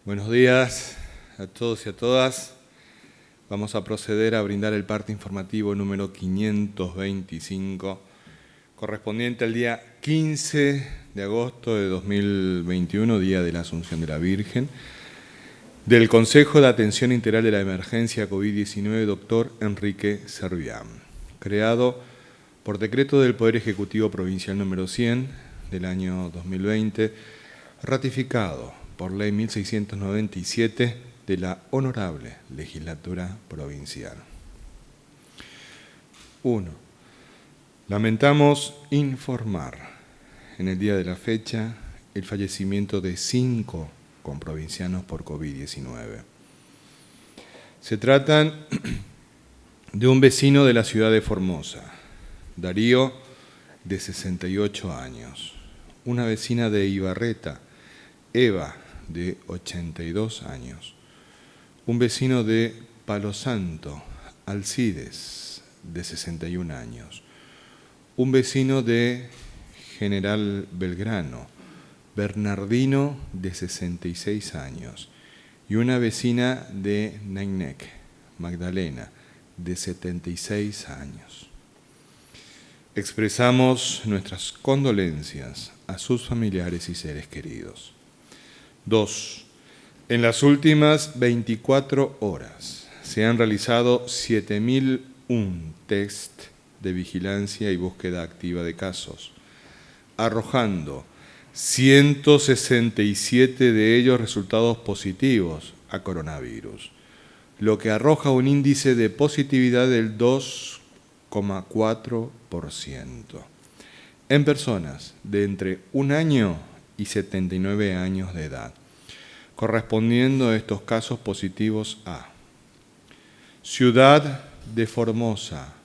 Buenos días a todos y a todas. Vamos a proceder a brindar el parte informativo número 525, correspondiente al día 15 de agosto de 2021, Día de la Asunción de la Virgen, del Consejo de Atención Integral de la Emergencia COVID-19, doctor Enrique Servián, creado por decreto del Poder Ejecutivo Provincial número 100 del año 2020, ratificado por Ley 1697 de la Honorable Legislatura Provincial. 1. Lamentamos informar en el día de la fecha el fallecimiento de 5 comprovincianos por COVID-19. Se tratan de un vecino de la ciudad de Formosa, Darío, de 68 años, una vecina de Ibarreta, Eva, de 82 años, un vecino de Palo Santo, Alcides, de 61 años, un vecino de General Belgrano, Bernardino, de 66 años, y una vecina de Nainec, Magdalena, de 76 años. Expresamos nuestras condolencias a sus familiares y seres queridos. 2. En las últimas 24 horas se han realizado 7.001 test de vigilancia y búsqueda activa de casos, arrojando 167 de ellos resultados positivos a coronavirus, lo que arroja un índice de positividad del 2,4% en personas de entre 1 año y 79 años de edad, correspondiendo estos casos positivos a Ciudad de Formosa,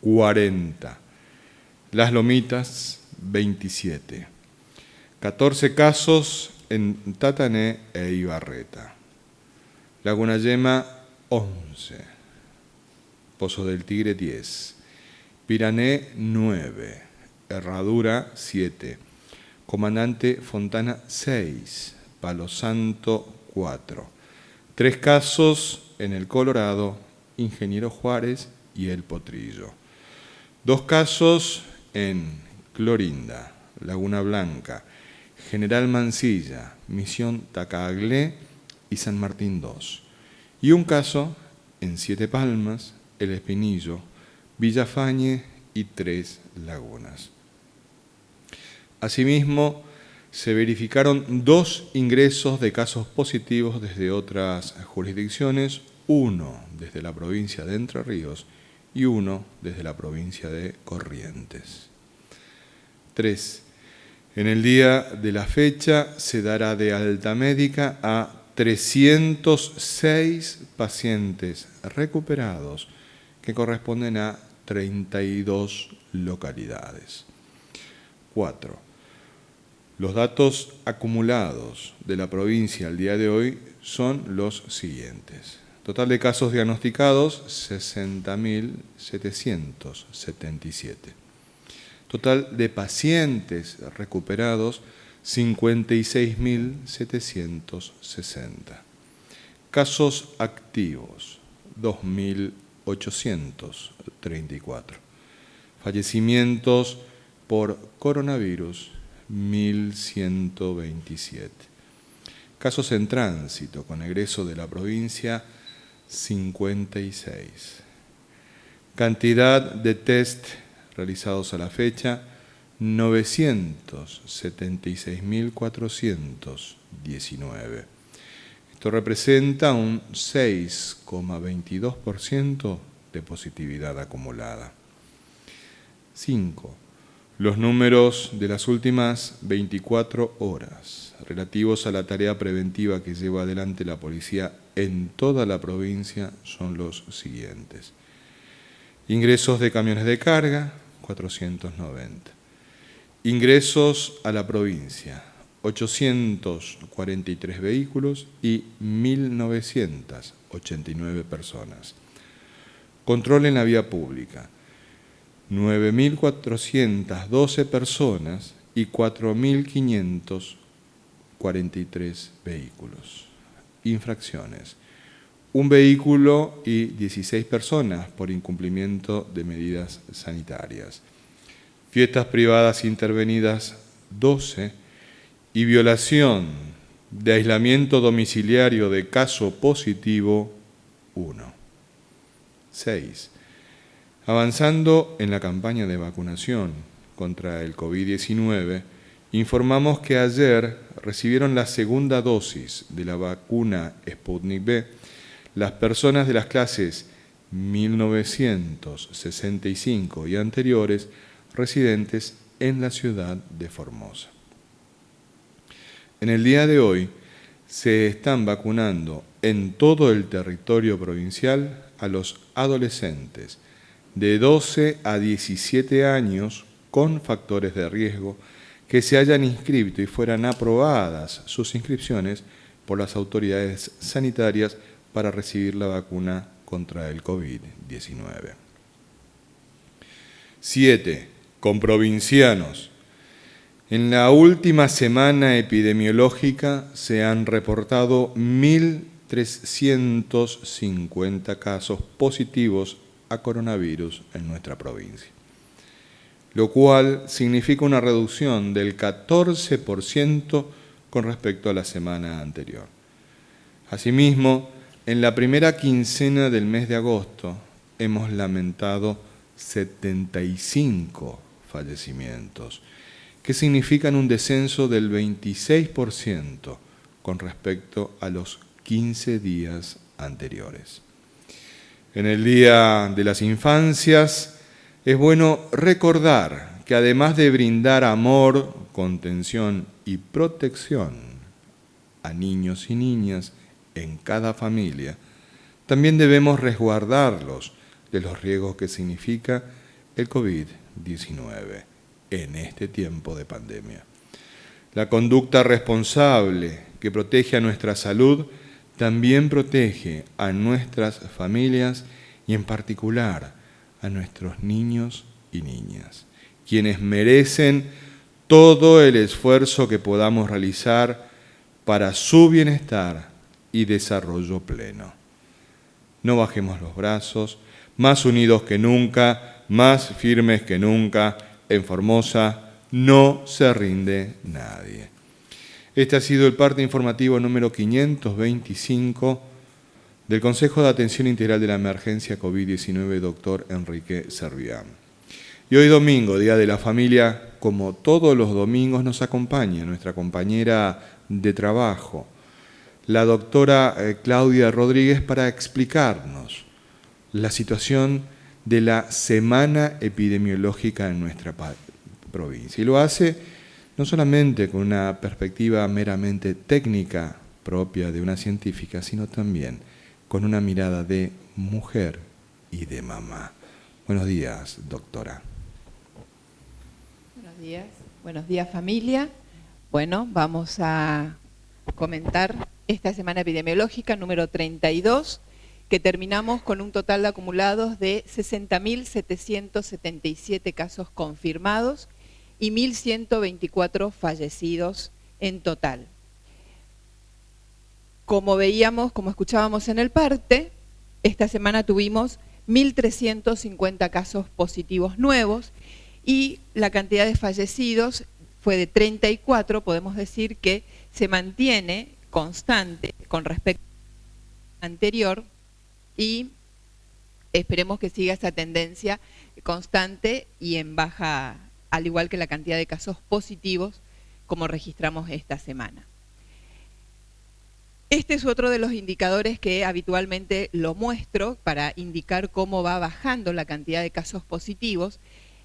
40, Las Lomitas, 27, 14 casos en Tatané e Ibarreta, Laguna Yema, 11, Pozo del Tigre, 10, Pirané, 9, Herradura, 7, Comandante Fontana, 6, Palo Santo, 4. 3 casos en el Colorado, Ingeniero Juárez y El Potrillo. 2 casos en Clorinda, Laguna Blanca, General Mansilla, Misión Tacaglé y San Martín 2. Y 1 caso en 7 Palmas, El Espinillo, Villafañe y 3 Lagunas. Asimismo, se verificaron 2 ingresos de casos positivos desde otras jurisdicciones, 1 desde la provincia de Entre Ríos y 1 desde la provincia de Corrientes. 3. En el día de la fecha se dará de alta médica a 306 pacientes recuperados que corresponden a 32 localidades. 4. Los datos acumulados de la provincia al día de hoy son los siguientes. Total de casos diagnosticados, 60.777. Total de pacientes recuperados, 56.760. Casos activos, 2.834. Fallecimientos por coronavirus, 1.127. Casos en tránsito con egreso de la provincia, 56. Cantidad de test realizados a la fecha, 976.419. Esto representa un 6,22% de positividad acumulada. 5. Los números de las últimas 24 horas relativos a la tarea preventiva que lleva adelante la policía en toda la provincia son los siguientes. Ingresos de camiones de carga, 490. Ingresos a la provincia, 843 vehículos y 1.989 personas. Control en la vía pública, 9.412 personas y 4.543 vehículos. infracciones. Un vehículo y 16 personas por incumplimiento de medidas sanitarias. Fiestas privadas intervenidas 12 y violación de aislamiento domiciliario de caso positivo 1. 6. Avanzando en la campaña de vacunación contra el COVID-19, informamos que ayer recibieron la segunda dosis de la vacuna Sputnik V las personas de las clases 1965 y anteriores residentes en la ciudad de Formosa. En el día de hoy se están vacunando en todo el territorio provincial a los adolescentes de 12 a 17 años con factores de riesgo que se hayan inscrito y fueran aprobadas sus inscripciones por las autoridades sanitarias para recibir la vacuna contra el COVID-19. 7. Con provincianos. En la última semana epidemiológica se han reportado 1.350 casos positivos a coronavirus en nuestra provincia, lo cual significa una reducción del 14% con respecto a la semana anterior. Asimismo, en la primera quincena del mes de agosto hemos lamentado 75 fallecimientos, que significan un descenso del 26% con respecto a los 15 días anteriores. En el Día de las Infancias es bueno recordar que además de brindar amor, contención y protección a niños y niñas en cada familia, también debemos resguardarlos de los riesgos que significa el COVID-19 en este tiempo de pandemia. La conducta responsable que protege a nuestra salud también protege a nuestras familias y en particular a nuestros niños y niñas, quienes merecen todo el esfuerzo que podamos realizar para su bienestar y desarrollo pleno. No bajemos los brazos, más unidos que nunca, más firmes que nunca. En Formosa no se rinde nadie. Este ha sido el parte informativo número 525 del Consejo de Atención Integral de la Emergencia COVID-19, doctor Enrique Servián. Y hoy domingo, Día de la Familia, como todos los domingos, nos acompaña nuestra compañera de trabajo, la doctora Claudia Rodríguez, para explicarnos la situación de la semana epidemiológica en nuestra provincia. Y lo hace no solamente con una perspectiva meramente técnica propia de una científica, sino también con una mirada de mujer y de mamá. Buenos días, doctora. Buenos días familia. Bueno, vamos a comentar esta semana epidemiológica número 32, que terminamos con un total de acumulados de 60.777 casos confirmados y 1.124 fallecidos en total. Como veíamos, como escuchábamos en el parte, esta semana tuvimos 1.350 casos positivos nuevos y la cantidad de fallecidos fue de 34, podemos decir que se mantiene constante con respecto al anterior y esperemos que siga esa tendencia constante y en baja, al igual que la cantidad de casos positivos como registramos esta semana. Este es otro de los indicadores que habitualmente lo muestro para indicar cómo va bajando la cantidad de casos positivos.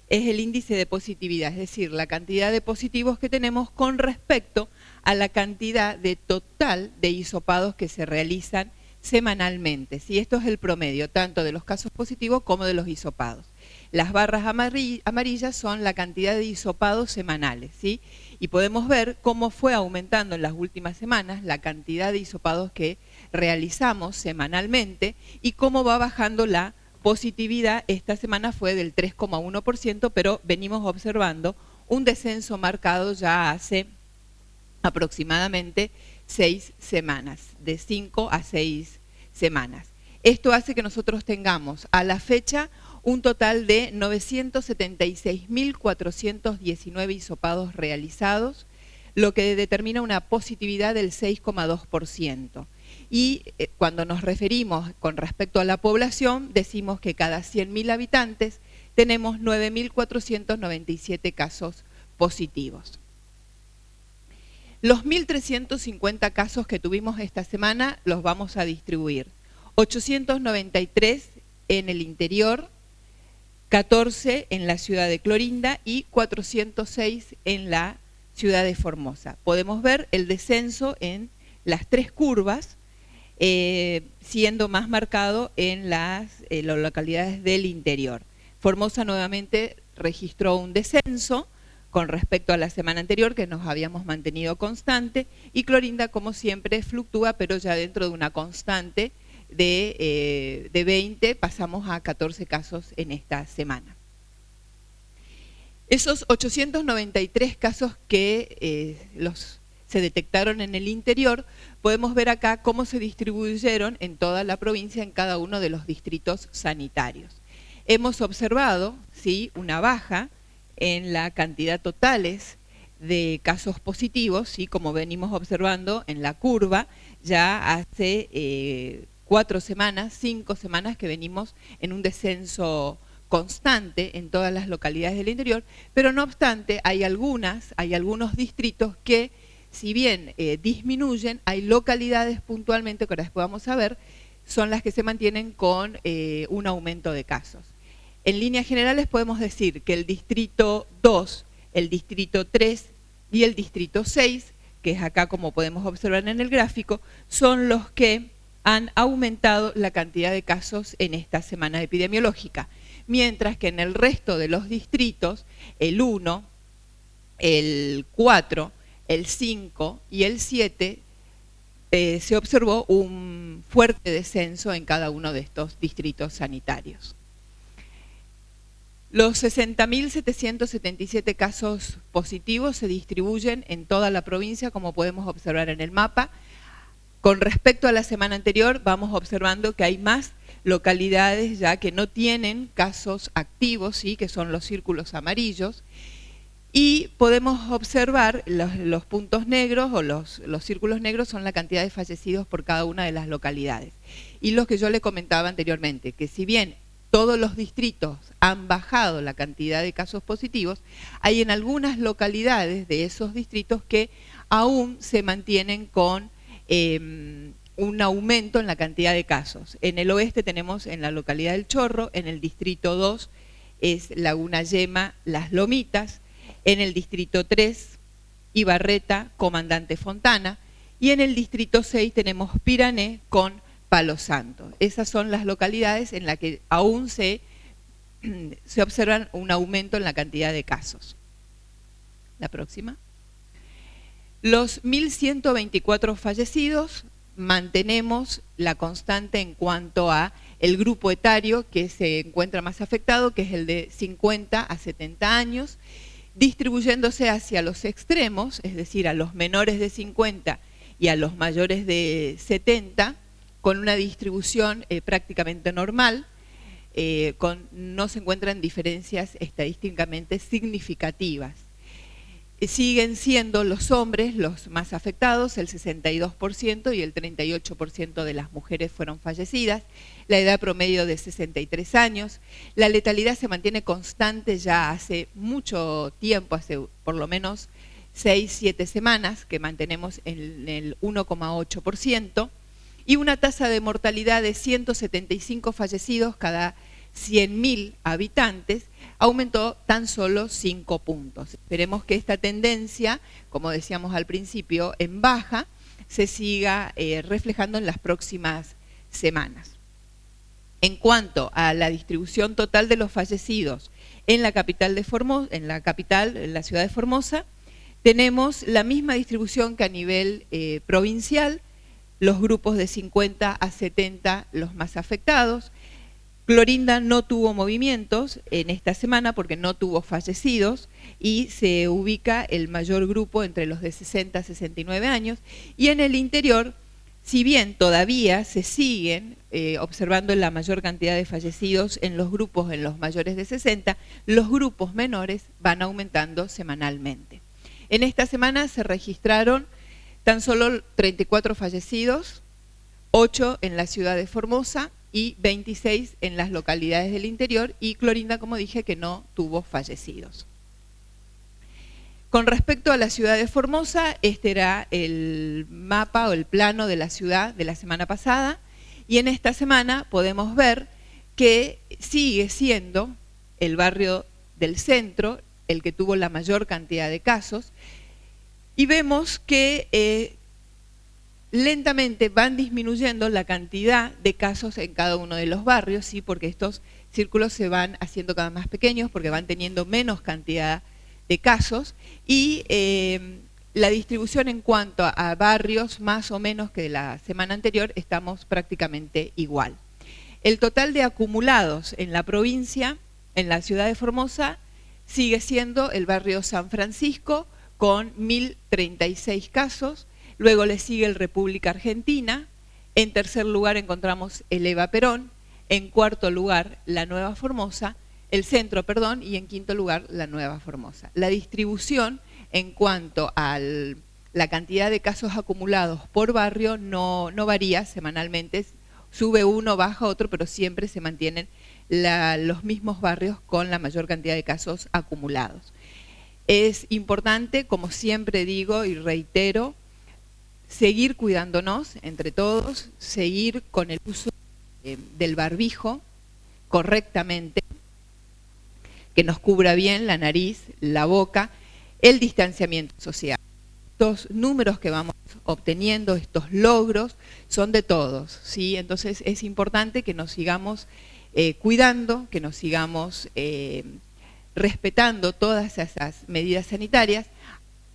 Es el índice de positividad, es decir, la cantidad de positivos que tenemos con respecto a la cantidad de total de hisopados que se realizan semanalmente. ¿Sí? Esto es el promedio, tanto de los casos positivos como de los hisopados. Las barras amarillas son la cantidad de hisopados semanales, ¿sí? Y podemos ver cómo fue aumentando en las últimas semanas la cantidad de hisopados que realizamos semanalmente y cómo va bajando la positividad. Esta semana fue del 3,1%, pero venimos observando un descenso marcado ya hace aproximadamente 6 semanas, de 5 a 6 semanas. Esto hace que nosotros tengamos a la fecha un total de 976.419 hisopados realizados, lo que determina una positividad del 6,2%. Y cuando nos referimos con respecto a la población, decimos que cada 100.000 habitantes tenemos 9.497 casos positivos. Los 1.350 casos que tuvimos esta semana los vamos a distribuir. 893 en el interior, 14 en la ciudad de Clorinda y 406 en la ciudad de Formosa. Podemos ver el descenso en las tres curvas, siendo más marcado en las localidades del interior. Formosa nuevamente registró un descenso con respecto a la semana anterior, que nos habíamos mantenido constante, y Clorinda, como siempre, fluctúa, pero ya dentro de una constante de 20, pasamos a 14 casos en esta semana. Esos 893 casos que se detectaron en el interior, podemos ver acá cómo se distribuyeron en toda la provincia, en cada uno de los distritos sanitarios. Hemos observado, ¿sí?, una baja en la cantidad totales de casos positivos, ¿sí?, como venimos observando en la curva, ya hace 4 semanas, 5 semanas que venimos en un descenso constante en todas las localidades del interior, pero no obstante hay algunos distritos que, si bien disminuyen, hay localidades puntualmente, que ahora después vamos a ver, son las que se mantienen con un aumento de casos. En líneas generales podemos decir que el distrito 2, el distrito 3 y el distrito 6, que es acá como podemos observar en el gráfico, son los que han aumentado la cantidad de casos en esta semana epidemiológica, mientras que en el resto de los distritos, el 1, el 4, el 5 y el 7, se observó un fuerte descenso en cada uno de estos distritos sanitarios. Los 60.777 casos positivos se distribuyen en toda la provincia, como podemos observar en el mapa. Con respecto a la semana anterior, vamos observando que hay más localidades ya que no tienen casos activos, ¿sí?, que son los círculos amarillos, y podemos observar los puntos negros o los círculos negros son la cantidad de fallecidos por cada una de las localidades. Y los que yo le comentaba anteriormente, que si bien todos los distritos han bajado la cantidad de casos positivos, hay en algunas localidades de esos distritos que aún se mantienen con un aumento en la cantidad de casos. En el oeste tenemos en la localidad del Chorro, en el distrito 2 es Laguna Yema, Las Lomitas, en el distrito 3, Ibarreta, Comandante Fontana, y en el distrito 6 tenemos Pirané con Palo Santo. Esas son las localidades en las que aún se observan un aumento en la cantidad de casos. La próxima. Los 1.124 fallecidos, mantenemos la constante en cuanto a el grupo etario que se encuentra más afectado, que es el de 50 a 70 años, distribuyéndose hacia los extremos, es decir, a los menores de 50 y a los mayores de 70, con una distribución prácticamente normal, no se encuentran diferencias estadísticamente significativas. Siguen siendo los hombres los más afectados, el 62% y el 38% de las mujeres fueron fallecidas, la edad promedio de 63 años, la letalidad se mantiene constante ya hace mucho tiempo, hace por lo menos 6-7 semanas que mantenemos en el 1,8%, y una tasa de mortalidad de 175 fallecidos cada 100.000 habitantes, aumentó tan solo 5 puntos. Esperemos que esta tendencia, como decíamos al principio, en baja, se siga reflejando en las próximas semanas. En cuanto a la distribución total de los fallecidos en la capital de Formosa, en la ciudad de Formosa, tenemos la misma distribución que a nivel provincial, los grupos de 50 a 70 los más afectados. Clorinda no tuvo movimientos en esta semana porque no tuvo fallecidos y se ubica el mayor grupo entre los de 60 a 69 años. Y en el interior, si bien todavía se siguen observando la mayor cantidad de fallecidos en los grupos en los mayores de 60, los grupos menores van aumentando semanalmente. En esta semana se registraron tan solo 34 fallecidos, 8 en la ciudad de Formosa y 26 en las localidades del interior, y Clorinda, como dije, que no tuvo fallecidos. Con respecto a la ciudad de Formosa, este era el mapa o el plano de la ciudad de la semana pasada, y en esta semana podemos ver que sigue siendo el barrio del centro el que tuvo la mayor cantidad de casos, y vemos que lentamente van disminuyendo la cantidad de casos en cada uno de los barrios, ¿sí? Porque estos círculos se van haciendo cada vez más pequeños porque van teniendo menos cantidad de casos, y la distribución en cuanto a barrios más o menos que de la semana anterior estamos prácticamente igual. El total de acumulados en la provincia, en la ciudad de Formosa, sigue siendo el barrio San Francisco con 1036 casos. Luego le sigue el República Argentina, en tercer lugar encontramos el Eva Perón, en cuarto lugar la Nueva Formosa, el Centro, perdón, y en quinto lugar la Nueva Formosa. La distribución en cuanto a la cantidad de casos acumulados por barrio no varía semanalmente, sube uno, baja otro, pero siempre se mantienen los mismos barrios con la mayor cantidad de casos acumulados. Es importante, como siempre digo y reitero, seguir cuidándonos entre todos, seguir con el uso del barbijo correctamente, que nos cubra bien la nariz, la boca, el distanciamiento social. Estos números que vamos obteniendo, estos logros, son de todos, ¿sí? Entonces es importante que nos sigamos cuidando, que nos sigamos respetando todas esas medidas sanitarias.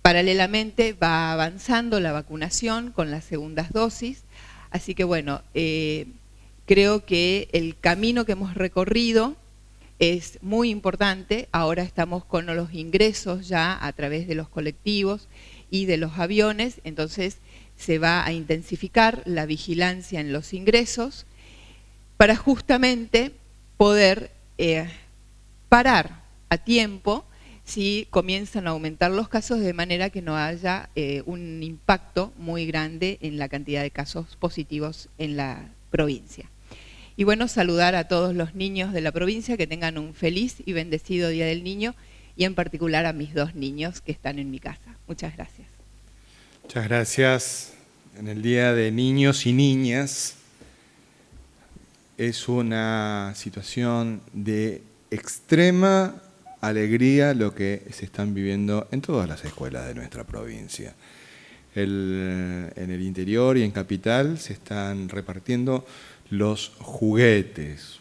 Paralelamente va avanzando la vacunación con las segundas dosis, así que bueno, creo que el camino que hemos recorrido es muy importante. Ahora estamos con los ingresos ya a través de los colectivos y de los aviones, entonces se va a intensificar la vigilancia en los ingresos para justamente poder parar a tiempo si comienzan a aumentar los casos, de manera que no haya un impacto muy grande en la cantidad de casos positivos en la provincia. Y bueno, saludar a todos los niños de la provincia, que tengan un feliz y bendecido Día del Niño, y en particular a mis 2 niños que están en mi casa. Muchas gracias. Muchas gracias. En el Día de Niños y Niñas es una situación de extrema alegría lo que se están viviendo en todas las escuelas de nuestra provincia. En el interior y en capital se están repartiendo los juguetes,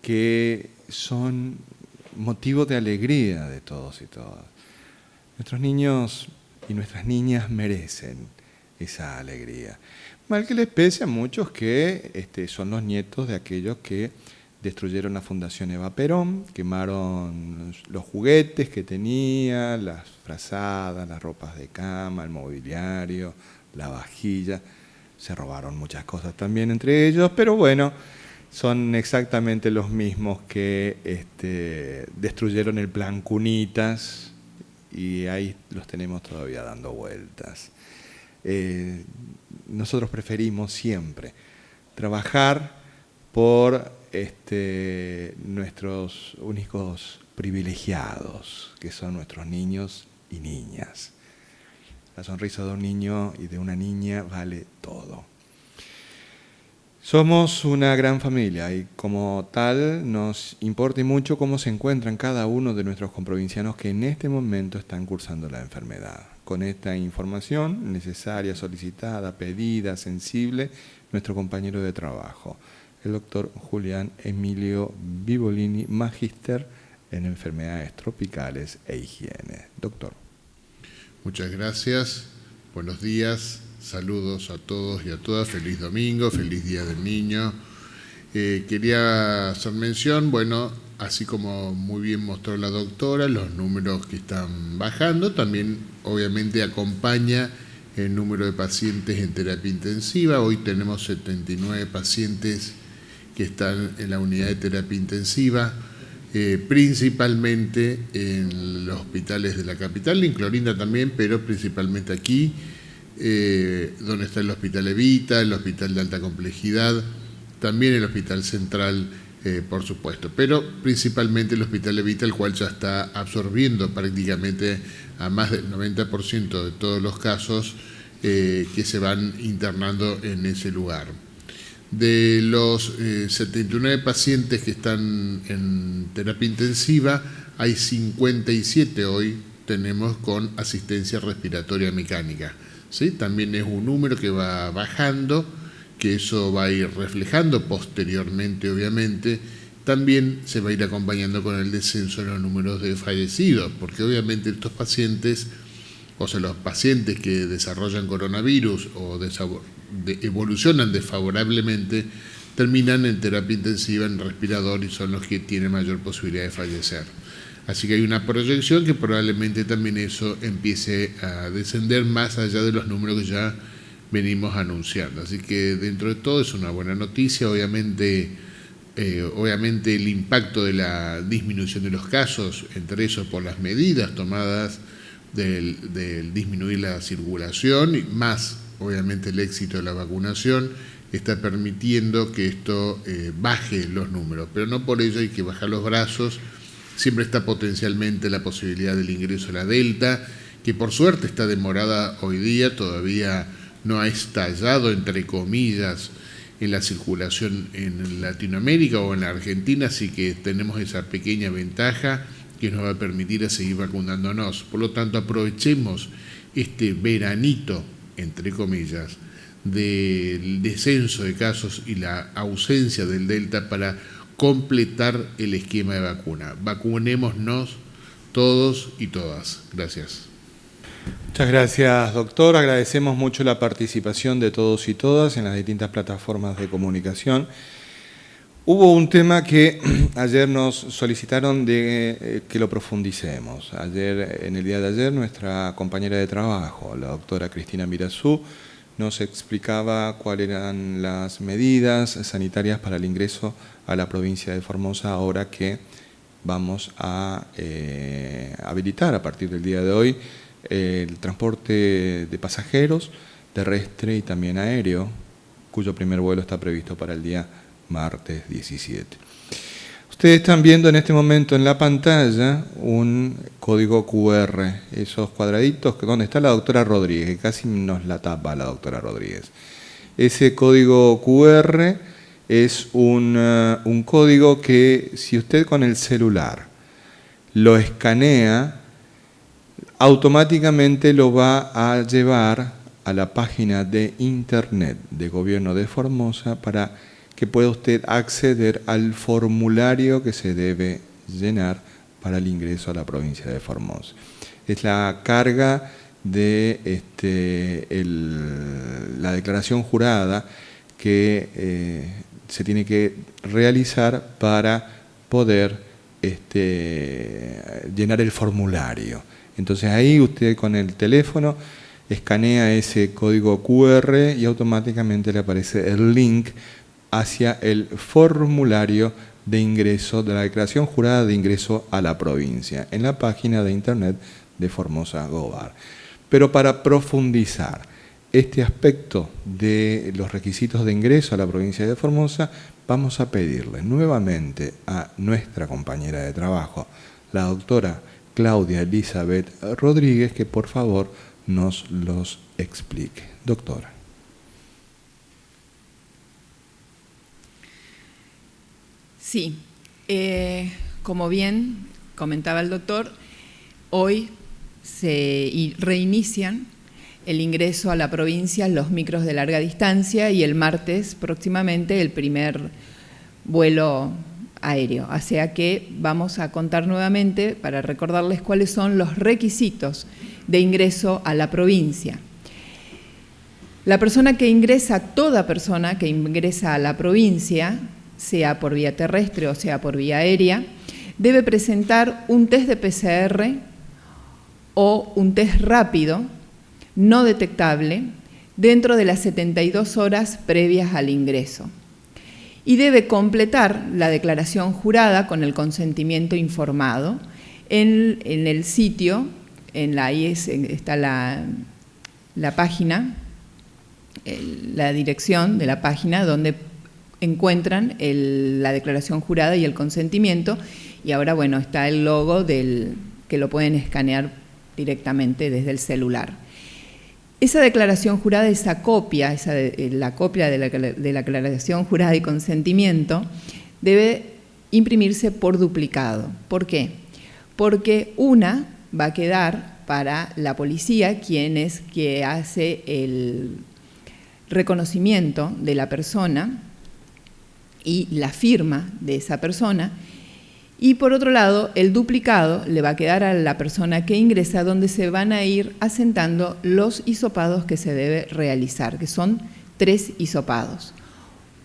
que son motivo de alegría de todos y todas. Nuestros niños y nuestras niñas merecen esa alegría. Mal que les pese a muchos que son los nietos de aquellos que destruyeron la Fundación Eva Perón, quemaron los juguetes que tenía, las frazadas, las ropas de cama, el mobiliario, la vajilla. Se robaron muchas cosas también entre ellos, pero bueno, son exactamente los mismos que destruyeron el plan Cunitas, y ahí los tenemos todavía dando vueltas. Nosotros preferimos siempre trabajar por nuestros únicos privilegiados, que son nuestros niños y niñas. La sonrisa de un niño y de una niña vale todo. Somos una gran familia y como tal nos importa mucho cómo se encuentran cada uno de nuestros comprovincianos que en este momento están cursando la enfermedad. Con esta información necesaria, solicitada, pedida, sensible, nuestro compañero de trabajo, el doctor Julián Emilio Vivolini, magíster en enfermedades tropicales e higiene. Doctor. Muchas gracias, buenos días, saludos a todos y a todas, feliz domingo, feliz Día del Niño Quería hacer mención, bueno, así como muy bien mostró la doctora, los números que están bajando, también obviamente acompaña el número de pacientes en terapia intensiva. Hoy tenemos 79 pacientes que están en la unidad de terapia intensiva, principalmente en los hospitales de la capital, en Clorinda también, pero principalmente aquí, donde está el Hospital Evita, el Hospital de Alta Complejidad, también el Hospital Central, por supuesto, pero principalmente el Hospital Evita, el cual ya está absorbiendo prácticamente a más del 90% de todos los casos que se van internando en ese lugar. De los 79 pacientes que están en terapia intensiva, hay 57 hoy tenemos con asistencia respiratoria mecánica, ¿sí? También es un número que va bajando, que eso va a ir reflejando posteriormente, obviamente. También se va a ir acompañando con el descenso en los números de fallecidos, porque obviamente estos pacientes, o sea, los pacientes que desarrollan coronavirus o evolucionan desfavorablemente, terminan en terapia intensiva, en respirador, y son los que tienen mayor posibilidad de fallecer. Así que hay una proyección que probablemente también eso empiece a descender más allá de los números que ya venimos anunciando. Así que dentro de todo es una buena noticia. Obviamente el impacto de la disminución de los casos, entre eso por las medidas tomadas del disminuir la circulación, y más obviamente el éxito de la vacunación, está permitiendo que esto baje los números. Pero no por ello hay que bajar los brazos. Siempre está potencialmente la posibilidad del ingreso a la Delta, que por suerte está demorada hoy día, todavía no ha estallado, entre comillas, en la circulación en Latinoamérica o en la Argentina, así que tenemos esa pequeña ventaja que nos va a permitir a seguir vacunándonos. Por lo tanto, aprovechemos este veranito, entre comillas, del descenso de casos y la ausencia del Delta para completar el esquema de vacuna. Vacunémonos todos y todas. Gracias. Muchas gracias, doctor. Agradecemos mucho la participación de todos y todas en las distintas plataformas de comunicación. Hubo un tema que ayer nos solicitaron de que lo profundicemos. En el día de ayer, nuestra compañera de trabajo, la doctora Cristina Mirazú, nos explicaba cuáles eran las medidas sanitarias para el ingreso a la provincia de Formosa, ahora que vamos a habilitar a partir del día de hoy el transporte de pasajeros, terrestre y también aéreo, cuyo primer vuelo está previsto para el día martes 17. Ustedes están viendo en este momento en la pantalla un código QR, esos cuadraditos, donde está la doctora Rodríguez, que casi nos la tapa la doctora Rodríguez. Ese código QR es un código que, si usted con el celular lo escanea, automáticamente lo va a llevar a la página de internet de Gobierno de Formosa para que pueda usted acceder al formulario que se debe llenar para el ingreso a la provincia de Formosa. Es la carga de la declaración jurada que se tiene que realizar para poder llenar el formulario. Entonces ahí usted con el teléfono escanea ese código QR y automáticamente le aparece el link hacia el formulario de ingreso de la declaración jurada de ingreso a la provincia en la página de internet de Formosa Gobar. Pero para profundizar este aspecto de los requisitos de ingreso a la provincia de Formosa, vamos a pedirle nuevamente a nuestra compañera de trabajo, la doctora Claudia Elizabeth Rodríguez, que por favor nos los explique. Doctora. Sí, como bien comentaba el doctor, hoy se reinician el ingreso a la provincia los micros de larga distancia y el martes próximamente el primer vuelo aéreo. O sea que vamos a contar nuevamente para recordarles cuáles son los requisitos de ingreso a la provincia. La persona que ingresa, toda persona que ingresa a la provincia, sea por vía terrestre o sea por vía aérea, debe presentar un test de PCR o un test rápido no detectable dentro de las 72 horas previas al ingreso. Y debe completar la declaración jurada con el consentimiento informado en el sitio, ahí está la página, la dirección de la página donde encuentran la declaración jurada y el consentimiento, y ahora, bueno, está el logo que lo pueden escanear directamente desde el celular. Esa declaración jurada, la copia de la declaración jurada y consentimiento debe imprimirse por duplicado. ¿Por qué? Porque una va a quedar para la policía, quien es que hace el reconocimiento de la persona y la firma de esa persona, y por otro lado, el duplicado le va a quedar a la persona que ingresa, donde se van a ir asentando los hisopados que se debe realizar, que son 3 hisopados.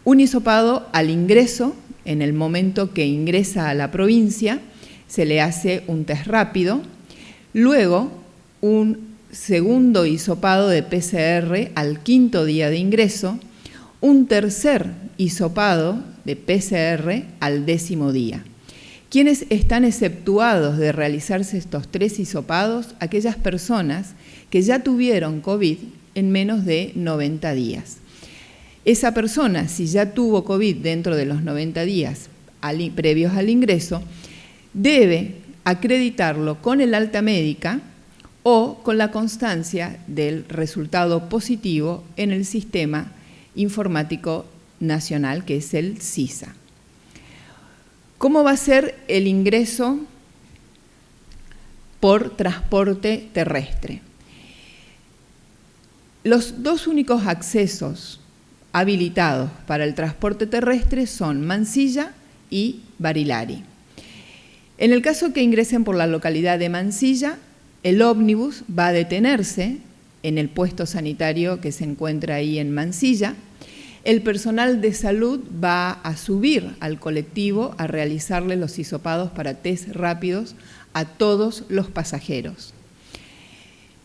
Un hisopado al ingreso, en el momento que ingresa a la provincia, se le hace un test rápido, luego un segundo hisopado de PCR al 5º día de ingreso, un tercer hisopado de PCR al 10º día. ¿Quiénes están exceptuados de realizarse estos 3 hisopados? Aquellas personas que ya tuvieron COVID en menos de 90 días. Esa persona, si ya tuvo COVID dentro de los 90 días previos al ingreso, debe acreditarlo con el alta médica o con la constancia del resultado positivo en el Sistema Informático Nacional, que es el SISA. ¿Cómo va a ser el ingreso por transporte terrestre? Los 2 únicos accesos habilitados para el transporte terrestre son Mansilla y Barilari. En el caso que ingresen por la localidad de Mansilla, el ómnibus va a detenerse en el puesto sanitario que se encuentra ahí en Mansilla. El personal de salud va a subir al colectivo a realizarle los hisopados para test rápidos a todos los pasajeros.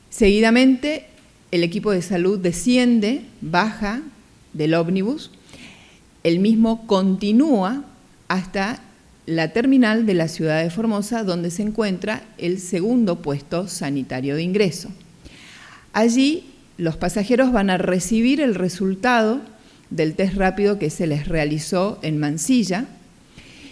Seguidamente, el equipo de salud desciende, baja del ómnibus, el mismo continúa hasta la terminal de la ciudad de Formosa, donde se encuentra el segundo puesto sanitario de ingreso. Allí, los pasajeros van a recibir el resultado del test rápido que se les realizó en Mansilla,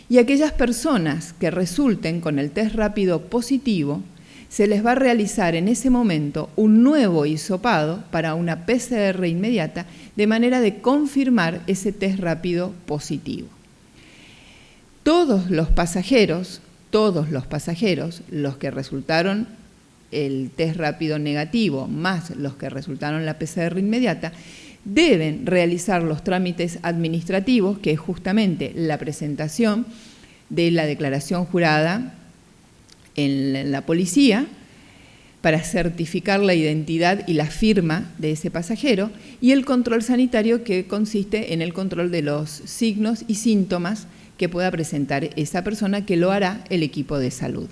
y aquellas personas que resulten con el test rápido positivo, se les va a realizar en ese momento un nuevo hisopado para una PCR inmediata, de manera de confirmar ese test rápido positivo. Todos los pasajeros, los que resultaron el test rápido negativo, más los que resultaron la PCR inmediata, deben realizar los trámites administrativos, que es justamente la presentación de la declaración jurada en la policía para certificar la identidad y la firma de ese pasajero, y el control sanitario, que consiste en el control de los signos y síntomas que pueda presentar esa persona, que lo hará el equipo de salud.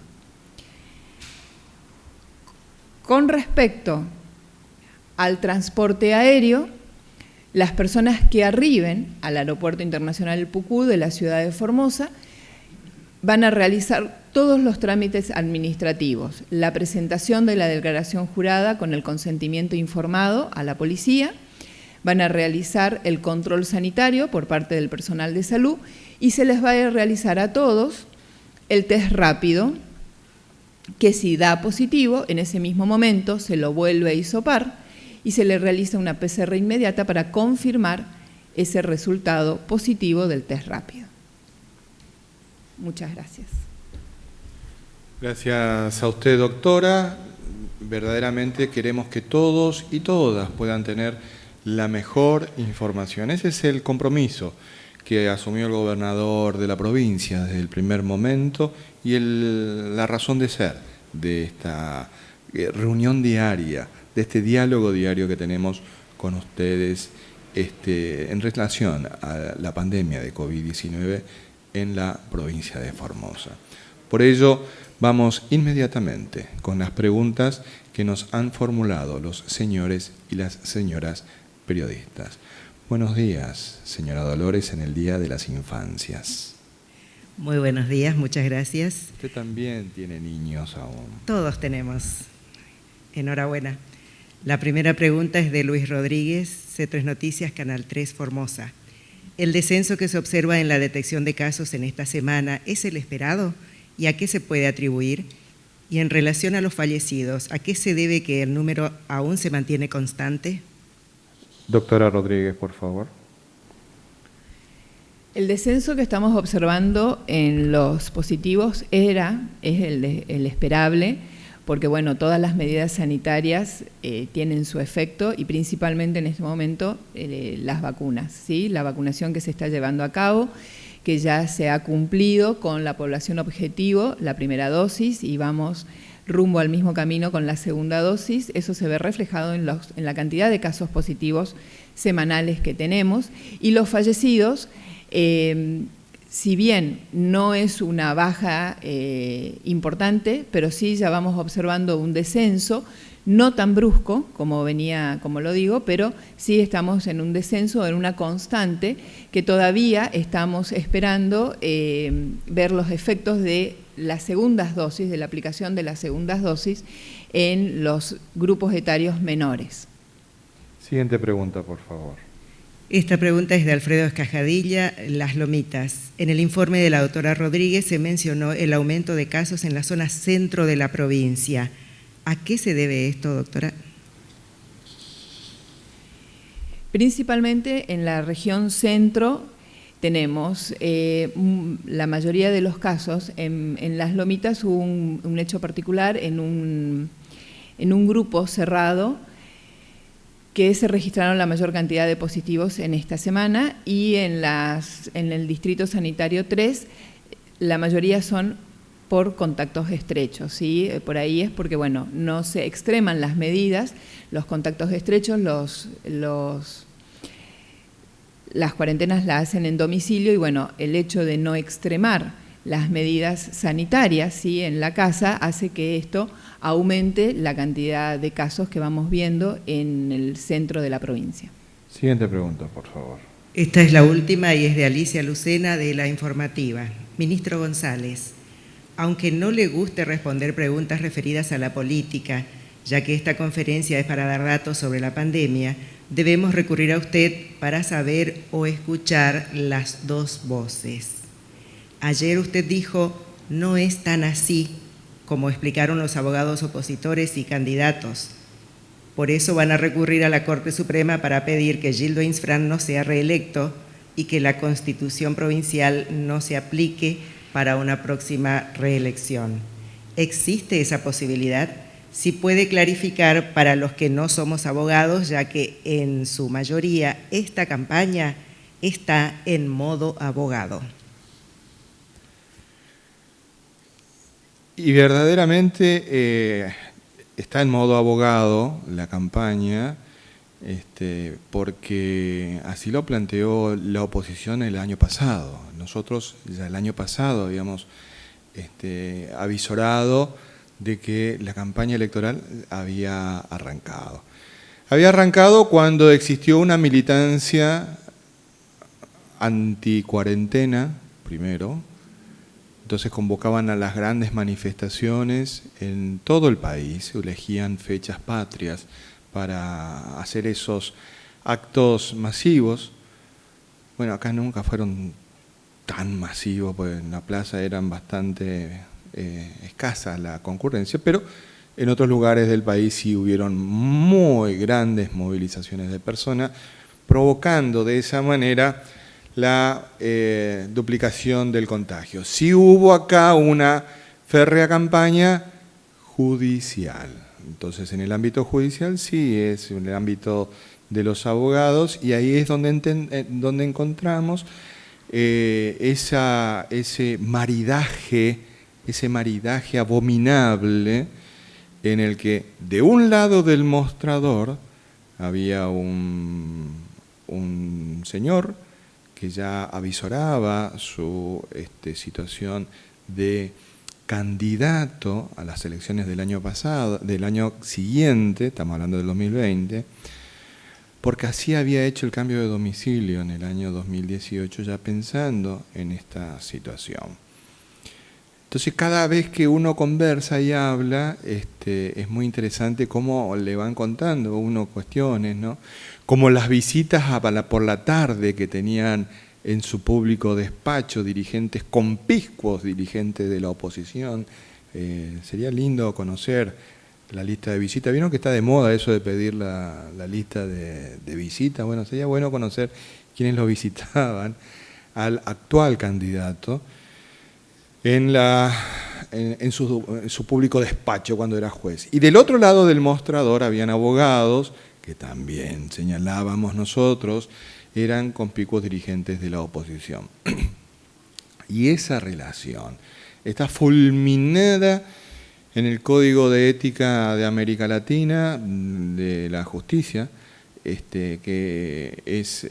Con respecto al transporte aéreo, las personas que arriben al Aeropuerto Internacional El Pucú de la ciudad de Formosa van a realizar todos los trámites administrativos, la presentación de la declaración jurada con el consentimiento informado a la policía, van a realizar el control sanitario por parte del personal de salud, y se les va a realizar a todos el test rápido, que si da positivo, en ese mismo momento se lo vuelve a hisopar y se le realiza una PCR inmediata para confirmar ese resultado positivo del test rápido. Muchas gracias. Gracias a usted, doctora. Verdaderamente queremos que todos y todas puedan tener la mejor información. Ese es el compromiso que asumió el gobernador de la provincia desde el primer momento, y la razón de ser de esta reunión diaria, de este diálogo diario que tenemos con ustedes en relación a la pandemia de COVID-19 en la provincia de Formosa. Por ello, vamos inmediatamente con las preguntas que nos han formulado los señores y las señoras periodistas. Buenos días, señora Dolores, en el Día de las Infancias. Muy buenos días, muchas gracias. Usted también tiene niños aún. Todos tenemos. Enhorabuena. La primera pregunta es de Luis Rodríguez, C3 Noticias, Canal 3, Formosa. ¿El descenso que se observa en la detección de casos en esta semana es el esperado? ¿Y a qué se puede atribuir? Y en relación a los fallecidos, ¿a qué se debe que el número aún se mantiene constante? Doctora Rodríguez, por favor. El descenso que estamos observando en los positivos es el esperable, porque bueno, todas las medidas sanitarias tienen su efecto y principalmente en este momento las vacunas, ¿sí? La vacunación que se está llevando a cabo, que ya se ha cumplido con la población objetivo, la primera dosis, y vamos rumbo al mismo camino con la segunda dosis. Eso se ve reflejado en la cantidad de casos positivos semanales que tenemos, y los fallecidos, si bien no es una baja importante, pero sí ya vamos observando un descenso, no tan brusco como lo digo, pero sí estamos en un descenso, en una constante, que todavía estamos esperando ver los efectos de las segundas dosis, de la aplicación de las segundas dosis en los grupos etarios menores. Siguiente pregunta, por favor. Esta pregunta es de Alfredo Escajadilla, Las Lomitas. En el informe de la doctora Rodríguez se mencionó el aumento de casos en la zona centro de la provincia. ¿A qué se debe esto, doctora? Principalmente en la región centro tenemos la mayoría de los casos. En Las Lomitas hubo un hecho particular en un grupo cerrado que se registraron la mayor cantidad de positivos en esta semana, y en el Distrito Sanitario 3 la mayoría son por contactos estrechos, ¿sí? Por ahí es porque, bueno, no se extreman las medidas, los contactos estrechos, las cuarentenas las hacen en domicilio, y bueno, el hecho de no extremar las medidas sanitarias, ¿sí?, en la casa hace que esto aumente la cantidad de casos que vamos viendo en el centro de la provincia. Siguiente pregunta, por favor. Esta es la última y es de Alicia Lucena, de La Informativa. Ministro González, aunque no le guste responder preguntas referidas a la política, ya que esta conferencia es para dar datos sobre la pandemia, debemos recurrir a usted para saber o escuchar las dos voces. Ayer usted dijo, no es tan así, como explicaron los abogados opositores y candidatos. Por eso van a recurrir a la Corte Suprema para pedir que Gildo Insfrán no sea reelecto y que la Constitución provincial no se aplique para una próxima reelección. ¿Existe esa posibilidad? Si puede clarificar para los que no somos abogados, ya que en su mayoría esta campaña está en modo abogado. Y verdaderamente está en modo abogado la campaña, porque así lo planteó la oposición el año pasado. Nosotros ya el año pasado habíamos avisorado de que la campaña electoral había arrancado. Había arrancado cuando existió una militancia anticuarentena, primero. Entonces convocaban a las grandes manifestaciones en todo el país, elegían fechas patrias para hacer esos actos masivos. Bueno, acá nunca fueron tan masivos, pues en la plaza eran bastante escasa la concurrencia, pero en otros lugares del país sí hubieron muy grandes movilizaciones de personas, provocando de esa manera la duplicación del contagio. Sí hubo acá una férrea campaña judicial. Entonces, en el ámbito judicial sí es en el ámbito de los abogados, y ahí es donde encontramos ese maridaje abominable en el que de un lado del mostrador había un un señor que ya avisoraba su situación de candidato a las elecciones del año pasado, del año siguiente, estamos hablando del 2020, porque así había hecho el cambio de domicilio en el año 2018, ya pensando en esta situación. Entonces, cada vez que uno conversa y habla, es muy interesante cómo le van contando uno cuestiones, ¿no? Como las visitas por la tarde que tenían en su público despacho dirigentes conspicuos, dirigentes de la oposición. Sería lindo conocer la lista de visitas. ¿Vieron que está de moda eso de pedir la lista de visitas? Bueno, sería bueno conocer quiénes lo visitaban al actual candidato en su público despacho cuando era juez. Y del otro lado del mostrador habían abogados, que también señalábamos nosotros, eran conspicuos dirigentes de la oposición. Y esa relación está fulminada en el Código de Ética de América Latina, de la Justicia, que es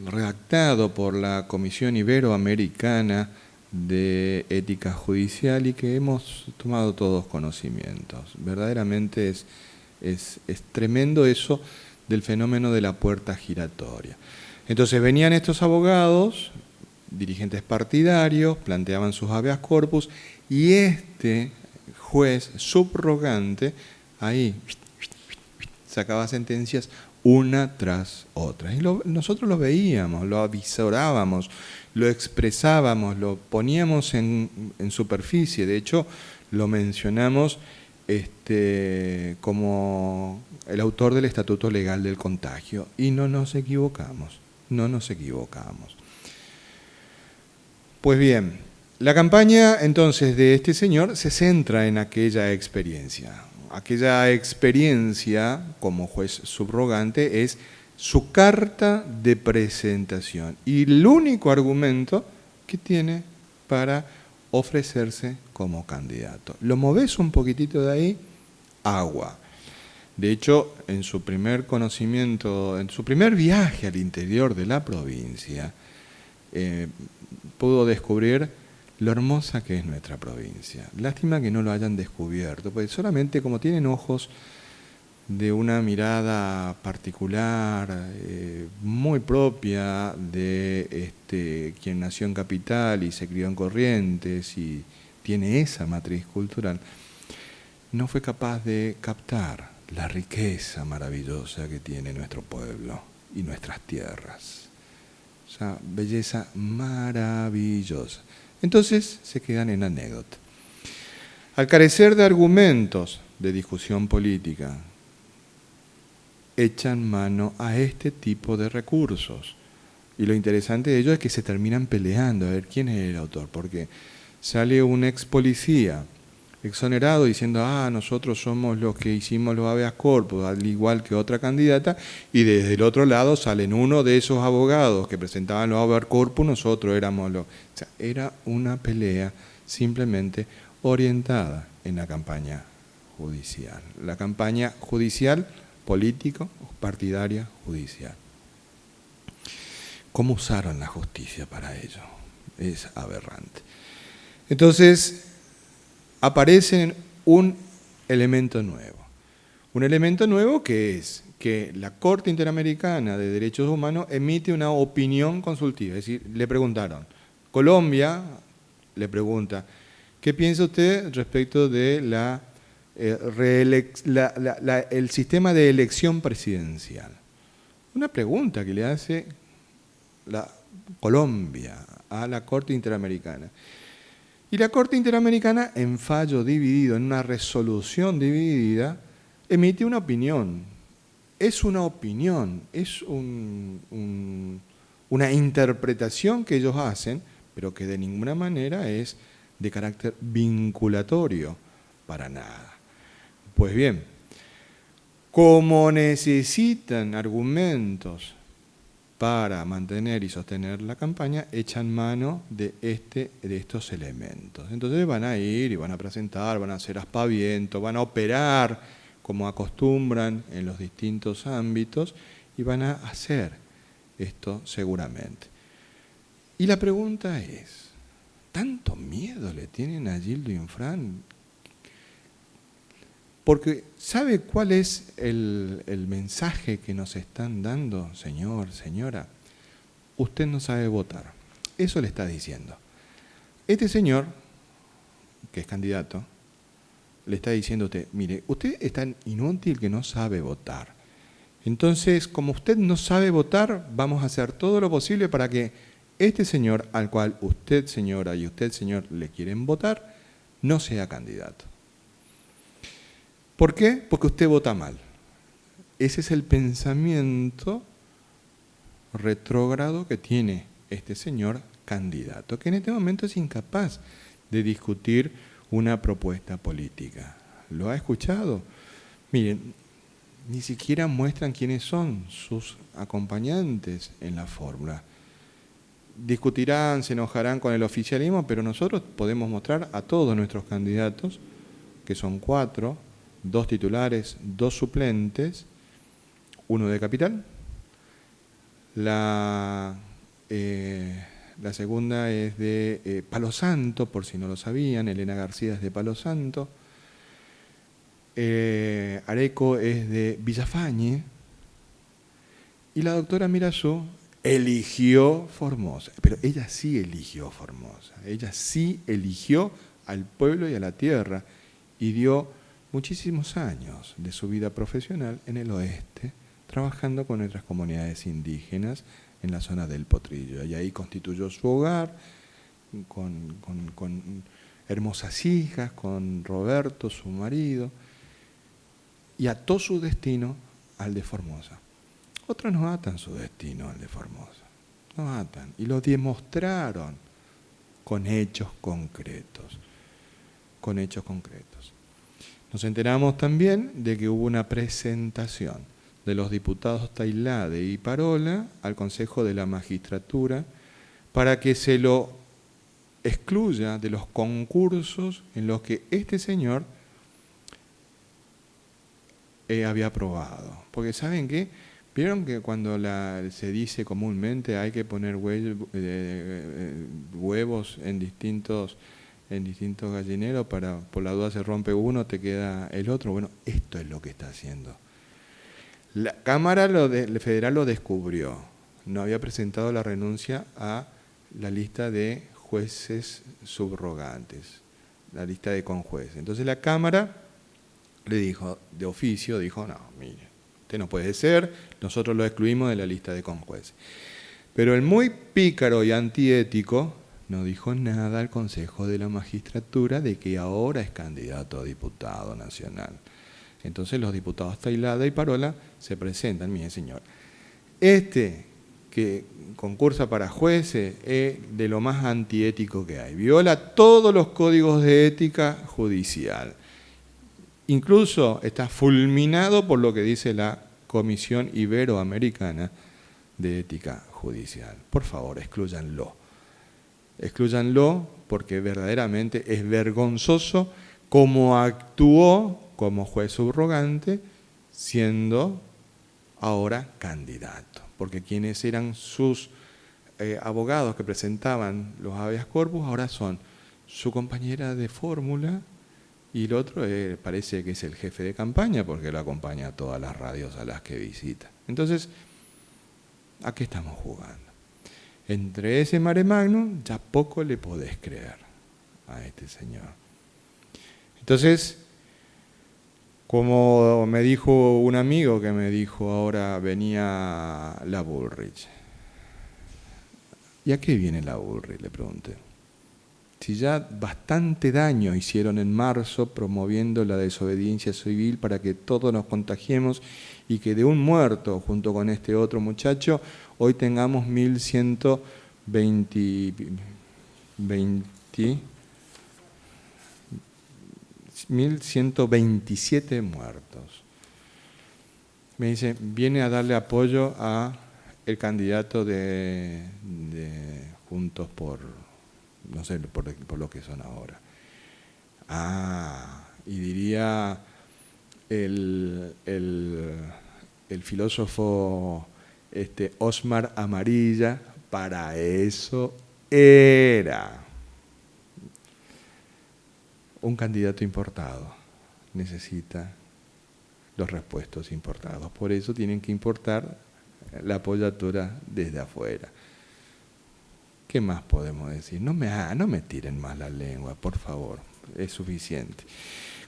redactado por la Comisión Iberoamericana de Ética Judicial y que hemos tomado todos conocimientos. Verdaderamente es tremendo eso del fenómeno de la puerta giratoria. Entonces venían estos abogados, dirigentes partidarios, planteaban sus habeas corpus y este juez subrogante ahí sacaba sentencias una tras otra. Y nosotros lo veíamos, lo avisorábamos, lo expresábamos, lo poníamos en superficie. De hecho, lo mencionamos como el autor del Estatuto Legal del Contagio. Y no nos equivocamos, no nos equivocamos. Pues bien, la campaña entonces de este señor se centra en aquella experiencia. Aquella experiencia como juez subrogante es su carta de presentación y el único argumento que tiene para ofrecerse como candidato. Lo movés un poquitito de ahí, agua. De hecho, en su primer conocimiento, en su primer viaje al interior de la provincia, pudo descubrir lo hermosa que es nuestra provincia. Lástima que no lo hayan descubierto, porque solamente como tienen ojos de una mirada particular, muy propia de quien nació en Capital y se crió en Corrientes y tiene esa matriz cultural, no fue capaz de captar la riqueza maravillosa que tiene nuestro pueblo y nuestras tierras. O sea, belleza maravillosa. Entonces se quedan en anécdota. Al carecer de argumentos de discusión política, echan mano a este tipo de recursos. Y lo interesante de ello es que se terminan peleando a ver quién es el autor, porque sale un ex policía exonerado diciendo, nosotros somos los que hicimos los habeas corpus, al igual que otra candidata, y desde el otro lado salen uno de esos abogados que presentaban los habeas corpus, nosotros éramos los... O sea, era una pelea simplemente orientada en la campaña judicial. La campaña judicial, político, partidaria, judicial. ¿Cómo usaron la justicia para ello? Es aberrante. Entonces, aparece un elemento nuevo. Un elemento nuevo que es que la Corte Interamericana de Derechos Humanos emite una opinión consultiva. Es decir, le preguntaron, Colombia le pregunta, ¿qué piensa usted respecto de el sistema de elección presidencial? Una pregunta que le hace la Colombia a la Corte Interamericana. Y la Corte Interamericana, en fallo dividido, en una resolución dividida, emite una opinión. Es una opinión, es una interpretación que ellos hacen, pero que de ninguna manera es de carácter vinculatorio, para nada. Pues bien, como necesitan argumentos para mantener y sostener la campaña, echan mano de estos elementos. Entonces van a ir y van a presentar, van a hacer aspavientos, van a operar como acostumbran en los distintos ámbitos y van a hacer esto seguramente. Y la pregunta es, ¿tanto miedo le tienen a Gildo Infran? Porque ¿sabe cuál es el mensaje que nos están dando, señor, señora? Usted no sabe votar. Eso le está diciendo. Este señor, que es candidato, le está diciendo a usted, mire, usted es tan inútil que no sabe votar. Entonces, como usted no sabe votar, vamos a hacer todo lo posible para que este señor, al cual usted, señora, y usted, señor, le quieren votar, no sea candidato. ¿Por qué? Porque usted vota mal. Ese es el pensamiento retrógrado que tiene este señor candidato, que en este momento es incapaz de discutir una propuesta política. ¿Lo ha escuchado? Miren, ni siquiera muestran quiénes son sus acompañantes en la fórmula. Discutirán, se enojarán con el oficialismo, pero nosotros podemos mostrar a todos nuestros candidatos, que son 4, 2 titulares, 2 suplentes, 1 de Capital. La segunda es de Palo Santo, por si no lo sabían, Elena García es de Palo Santo. Areco es de Villafañe. Y la doctora Mirazú eligió Formosa. Pero ella sí eligió Formosa. Ella sí eligió al pueblo y a la tierra. Y dio muchísimos años de su vida profesional en el oeste, trabajando con otras comunidades indígenas en la zona del Potrillo. Y ahí constituyó su hogar con hermosas hijas, con Roberto, su marido, y ató su destino al de Formosa. Otros no atan su destino al de Formosa, no atan, y lo demostraron con hechos concretos, con hechos concretos. Nos enteramos también de que hubo una presentación de los diputados Tailade y Parola al Consejo de la Magistratura para que se lo excluya de los concursos en los que este señor había aprobado. Porque ¿saben qué? ¿Vieron que cuando se dice comúnmente hay que poner huevos en distintos gallineros para, por la duda se rompe uno, te queda el otro? Bueno, esto es lo que está haciendo. La Cámara Federal lo descubrió. No había presentado la renuncia a la lista de jueces subrogantes, la lista de conjueces. Entonces la Cámara le dijo, de oficio, dijo, no, mire, usted no puede ser, nosotros lo excluimos de la lista de conjueces. Pero el muy pícaro y antiético no dijo nada al Consejo de la Magistratura de que ahora es candidato a diputado nacional. Entonces los diputados Tailada y Parola se presentan, mire señor, este que concursa para jueces es de lo más antiético que hay, viola todos los códigos de ética judicial, incluso está fulminado por lo que dice la Comisión Iberoamericana de Ética Judicial. Por favor, exclúyanlo. Exclúyanlo porque verdaderamente es vergonzoso cómo actuó como juez subrogante, siendo ahora candidato. Porque quienes eran sus abogados que presentaban los habeas corpus ahora son su compañera de fórmula y el otro parece que es el jefe de campaña porque lo acompaña a todas las radios a las que visita. Entonces, ¿a qué estamos jugando? Entre ese mare magnum ya poco le podés creer a este señor. Entonces, como me dijo un amigo que me dijo ahora venía la Bullrich. ¿Y a qué viene la Bullrich? Le pregunté. Si ya bastante daño hicieron en marzo promoviendo la desobediencia civil para que todos nos contagiemos y que de un muerto junto con este otro muchacho hoy tengamos 1.127 muertos. Me dice, viene a darle apoyo a el candidato de Juntos por, no sé, por lo que son ahora. Ah, y diría el filósofo Osmar Amarilla, para eso era. Un candidato importado necesita los repuestos importados. Por eso tienen que importar la apoyatura desde afuera. ¿Qué más podemos decir? No me tiren más la lengua, por favor. Es suficiente.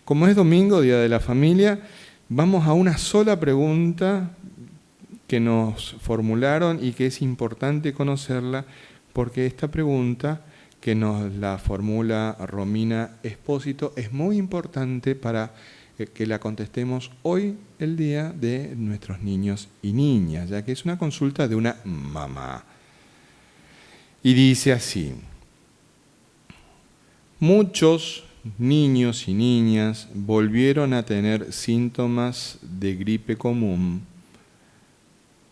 Como es domingo, Día de la Familia, vamos a una sola pregunta que nos formularon y que es importante conocerla, porque esta pregunta que nos la formula Romina Espósito es muy importante para que la contestemos hoy, el día de nuestros niños y niñas, ya que es una consulta de una mamá. Y dice así: muchos niños y niñas volvieron a tener síntomas de gripe común,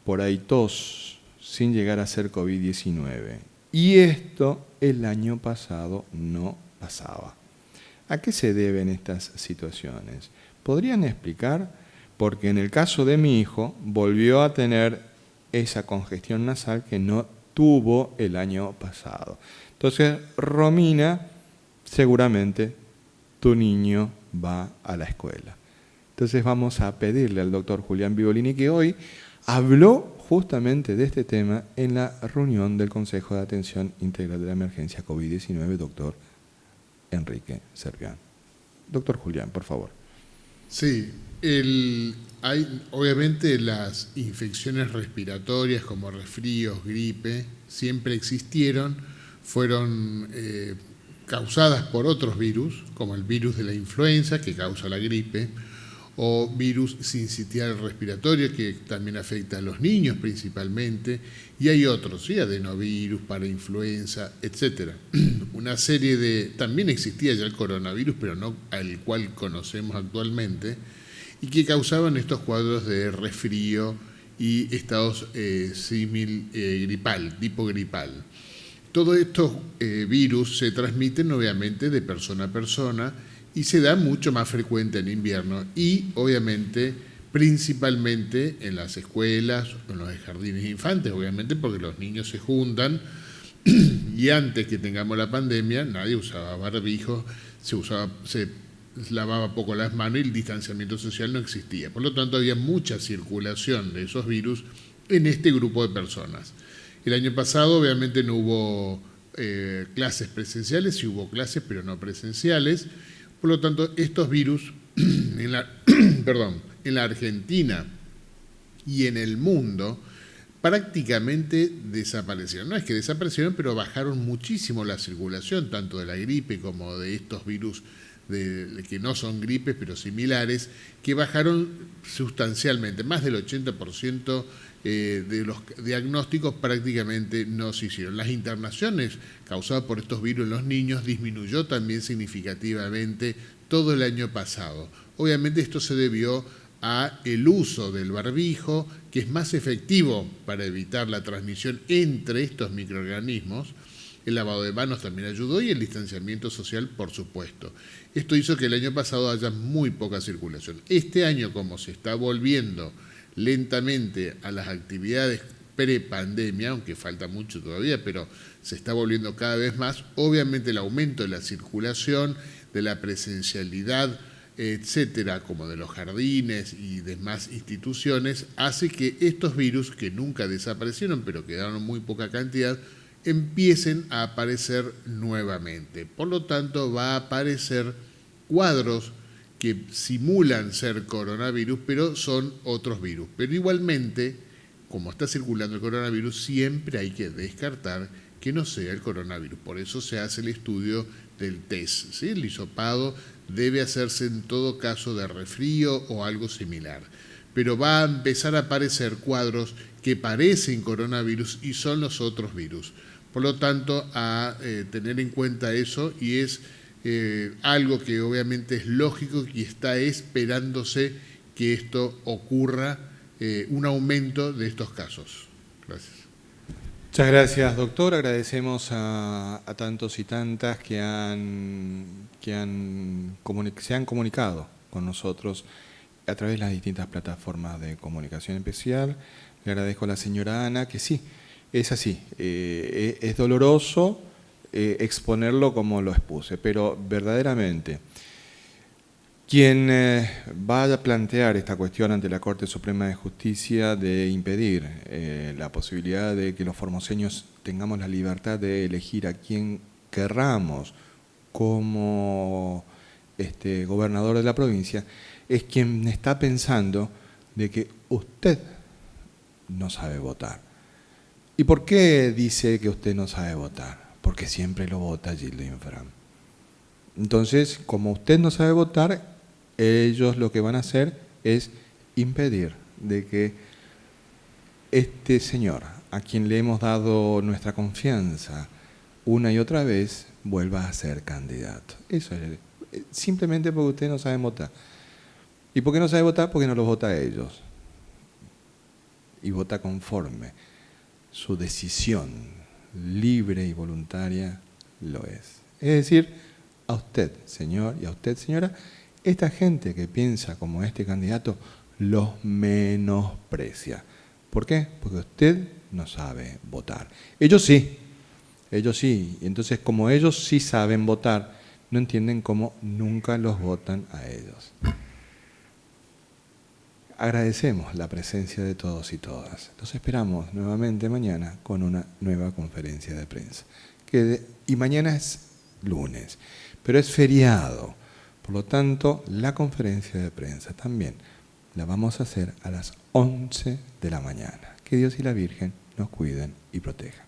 por ahí tos, sin llegar a ser COVID-19. Y esto el año pasado no pasaba. ¿A qué se deben estas situaciones? ¿Podrían explicar? Porque en el caso de mi hijo volvió a tener esa congestión nasal que no tuvo el año pasado. Entonces, Romina, seguramente tu niño va a la escuela. Entonces vamos a pedirle al doctor Julián Vivolini, que hoy habló justamente de este tema en la reunión del Consejo de Atención Integral de la Emergencia COVID-19, doctor Enrique Servián. Doctor Julián, por favor. Sí, hay obviamente las infecciones respiratorias como resfríos, gripe, siempre existieron, fueron causadas por otros virus, como el virus de la influenza que causa la gripe, o virus sincitial respiratorio que también afecta a los niños principalmente, y hay otros, ¿sí? Adenovirus, parainfluenza, etc. Una serie de... También existía ya el coronavirus, pero no al cual conocemos actualmente, y que causaban estos cuadros de resfrío y estados gripal, tipo gripal. Todos estos virus se transmiten obviamente de persona a persona, y se da mucho más frecuente en invierno y, obviamente, principalmente en las escuelas, en los jardines de infantes, obviamente, porque los niños se juntan y antes que tengamos la pandemia nadie usaba barbijo, se lavaba poco las manos y el distanciamiento social no existía. Por lo tanto, había mucha circulación de esos virus en este grupo de personas. El año pasado, obviamente, no hubo clases presenciales, sí hubo clases, pero no presenciales. Por lo tanto, estos virus en la Argentina y en el mundo prácticamente desaparecieron. No es que desaparecieron, pero bajaron muchísimo la circulación, tanto de la gripe como de estos virus que no son gripes, pero similares, que bajaron sustancialmente. Más del 80% de los diagnósticos prácticamente no se hicieron. Las internaciones causadas por estos virus en los niños disminuyó también significativamente todo el año pasado. Obviamente esto se debió a el uso del barbijo, que es más efectivo para evitar la transmisión entre estos microorganismos. El lavado de manos también ayudó y el distanciamiento social, por supuesto. Esto hizo que el año pasado haya muy poca circulación. Este año, como se está volviendo lentamente a las actividades pre-pandemia, aunque falta mucho todavía, pero se está volviendo cada vez más, obviamente el aumento de la circulación, de la presencialidad, etcétera, como de los jardines y demás instituciones, hace que estos virus, que nunca desaparecieron, pero quedaron en muy poca cantidad, empiecen a aparecer nuevamente. Por lo tanto, va a aparecer cuadros que simulan ser coronavirus, pero son otros virus. Pero igualmente, como está circulando el coronavirus, siempre hay que descartar que no sea el coronavirus. Por eso se hace el estudio del test, ¿sí? El hisopado debe hacerse en todo caso de resfrío o algo similar. Pero va a empezar a aparecer cuadros que parecen coronavirus y son los otros virus. Por lo tanto, a tener en cuenta eso, y es algo que obviamente es lógico y está esperándose que esto ocurra, un aumento de estos casos. Gracias. Muchas gracias, doctor. Agradecemos a tantos y tantas que se han comunicado con nosotros a través de las distintas plataformas de comunicación especial. Le agradezco a la señora Ana, que sí, es así, es doloroso exponerlo como lo expuse, pero verdaderamente quien va a plantear esta cuestión ante la Corte Suprema de Justicia de impedir la posibilidad de que los formoseños tengamos la libertad de elegir a quien querramos como gobernador de la provincia, es quien está pensando de que usted no sabe votar. ¿Y por qué dice que usted no sabe votar? Porque siempre lo vota Gildo Infran. Entonces, como usted no sabe votar, ellos lo que van a hacer es impedir de que este señor, a quien le hemos dado nuestra confianza una y otra vez, vuelva a ser candidato. Eso es, simplemente porque usted no sabe votar. ¿Y por qué no sabe votar? Porque no los vota a ellos. Y vota conforme su decisión libre y voluntaria lo es. Es decir, a usted, señor, y a usted, señora, esta gente que piensa como este candidato los menosprecia. ¿Por qué? Porque usted no sabe votar. Ellos sí. Y entonces, como ellos sí saben votar, no entienden cómo nunca los votan a ellos. Agradecemos la presencia de todos y todas. Los esperamos nuevamente mañana con una nueva conferencia de prensa. Y mañana es lunes, pero es feriado. Por lo tanto, la conferencia de prensa también la vamos a hacer a las 11 de la mañana. Que Dios y la Virgen nos cuiden y protejan.